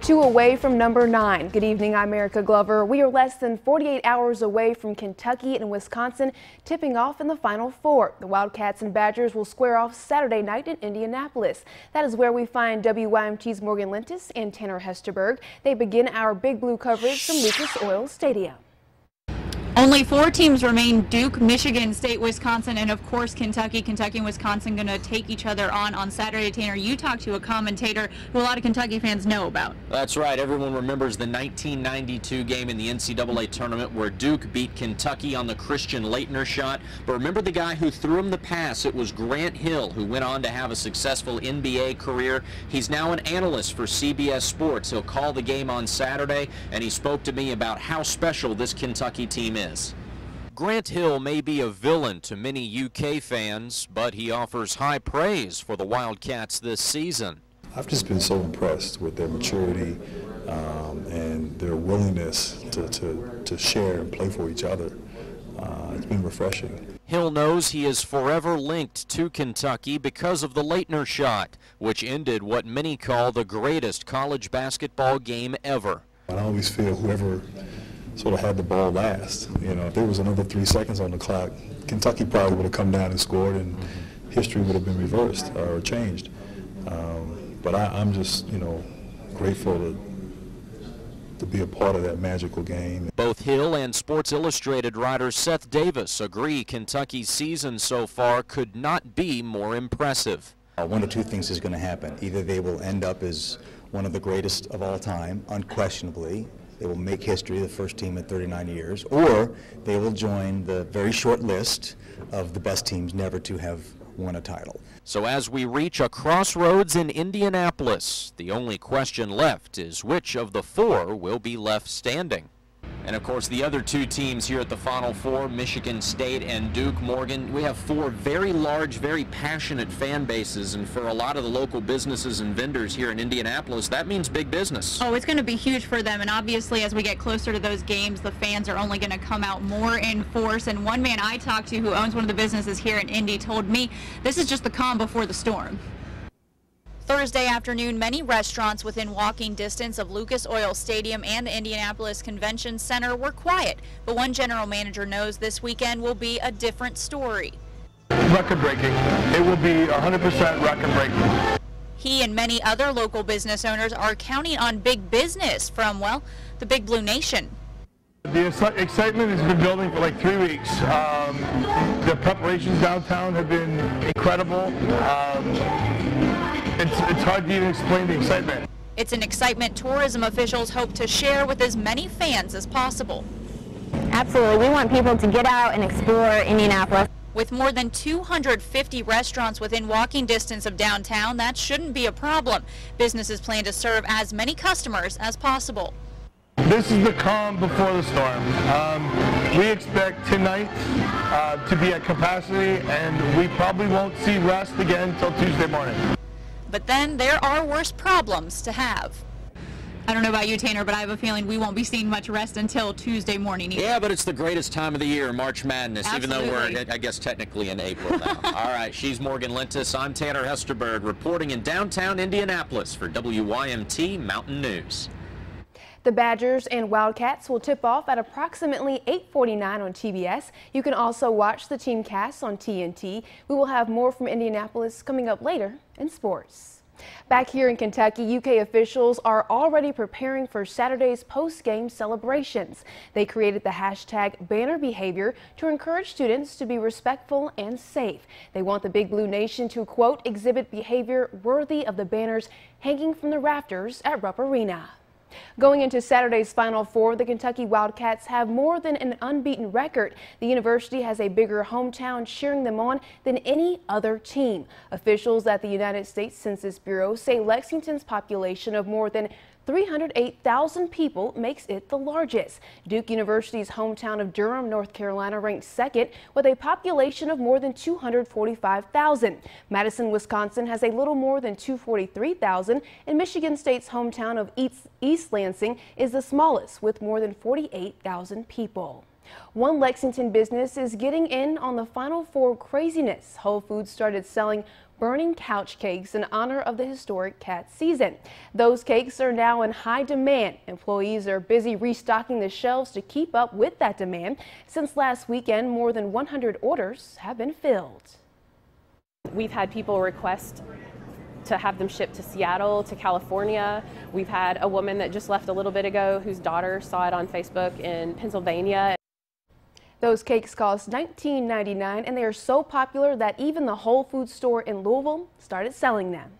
2 away from number 9. Good evening, I'm Erica Glover. We are less than 48 hours away from Kentucky and Wisconsin tipping off in the Final Four. The Wildcats and Badgers will square off Saturday night in Indianapolis. That is where we find WYMT's Morgan Lintis and Tanner Hesterberg. They begin our Big Blue coverage from Lucas Oil Stadium. Only 4 teams remain: Duke, Michigan State, Wisconsin, and of course Kentucky. Kentucky and Wisconsin going to take each other on Saturday. Tanner, you talked to a commentator who a lot of Kentucky fans know about. That's right. Everyone remembers the 1992 game in the NCAA tournament where Duke beat Kentucky on the Christian Laettner shot. But remember the guy who threw him the pass? It was Grant Hill, who went on to have a successful NBA career. He's now an analyst for CBS Sports. He'll call the game on Saturday, and he spoke to me about how special this Kentucky team is. Grant Hill may be a villain to many UK fans, but he offers high praise for the Wildcats this season. I've just been so impressed with their maturity and their willingness to share and play for each other. It's been refreshing. Hill knows he is forever linked to Kentucky because of the Laettner shot, which ended what many call the greatest college basketball game ever. I always feel whoever sort of had the ball last. You know, if there was another 3 seconds on the clock, Kentucky probably would have come down and scored, and history would have been reversed or changed. But I'm just, grateful to be a part of that magical game. Both Hill and Sports Illustrated writer Seth Davis agree Kentucky's season so far could not be more impressive. One of 2 things is going to happen. Either they will end up as one of the greatest of all time, unquestionably. They will make history, the first team in 39 years, or they will join the very short list of the best teams never to have won a title. So as we reach a crossroads in Indianapolis, the only question left is which of the 4 will be left standing. And of course the other 2 teams here at the Final Four, Michigan State and Duke. Morgan, we have 4 very large, very passionate fan bases, and for a lot of the local businesses and vendors here in Indianapolis, that means big business. Oh, it's going to be huge for them, and obviously as we get closer to those games, the fans are only going to come out more in force. And one man I talked to who owns one of the businesses here in Indy told me this is just the calm before the storm. Thursday afternoon, many restaurants within walking distance of Lucas Oil Stadium and the Indianapolis Convention Center were quiet, but one general manager knows this weekend will be a different story. Record-breaking. It will be 100% record-breaking. He and many other local business owners are counting on big business from, well, the Big Blue Nation. The excitement has been building for like 3 weeks. The preparations downtown have been incredible. It's hard to even explain the excitement. It's an excitement tourism officials hope to share with as many fans as possible. Absolutely. We want people to get out and explore Indianapolis. With more than 250 restaurants within walking distance of downtown, that shouldn't be a problem. Businesses plan to serve as many customers as possible. This is the calm before the storm. We expect tonight to be at capacity, and we probably won't see rest again until Tuesday morning. But then there are worse problems to have. I don't know about you, Tanner, but I have a feeling we won't be seeing much rest until Tuesday morning either. Yeah, but it's the greatest time of the year, March Madness, Absolutely. Even though we're, I guess, technically in April now. All right, she's Morgan Lintis. I'm Tanner Hesterberg, reporting in downtown Indianapolis for WYMT Mountain News. The Badgers and Wildcats will tip off at approximately 8:49 on TBS. You can also watch the team cast on TNT. We will have more from Indianapolis coming up later in sports. Back here in Kentucky, UK officials are already preparing for Saturday's post-game celebrations. They created the hashtag banner behavior to encourage students to be respectful and safe. They want the Big Blue Nation to, quote, exhibit behavior worthy of the banners hanging from the rafters at Rupp Arena. Going into Saturday's Final Four, the Kentucky Wildcats have more than an unbeaten record. The university has a bigger hometown cheering them on than any other team. Officials at the United States Census Bureau say Lexington's population of more than 308,000 people makes it the largest. Duke University's hometown of Durham, North Carolina, ranked second with a population of more than 245,000. Madison, Wisconsin has a little more than 243,000, and Michigan State's hometown of East Lansing is the smallest with more than 48,000 people. One Lexington business is getting in on the Final Four craziness. Whole Foods started selling burning couch cakes in honor of the historic cat season. Those cakes are now in high demand. Employees are busy restocking the shelves to keep up with that demand. Since last weekend, more than 100 orders have been filled. We've had people request to have them shipped to Seattle, to California. We've had a woman that just left a little bit ago whose daughter saw it on Facebook in Pennsylvania. Those cakes cost $19.99 and they are so popular that even the Whole Foods store in Louisville started selling them.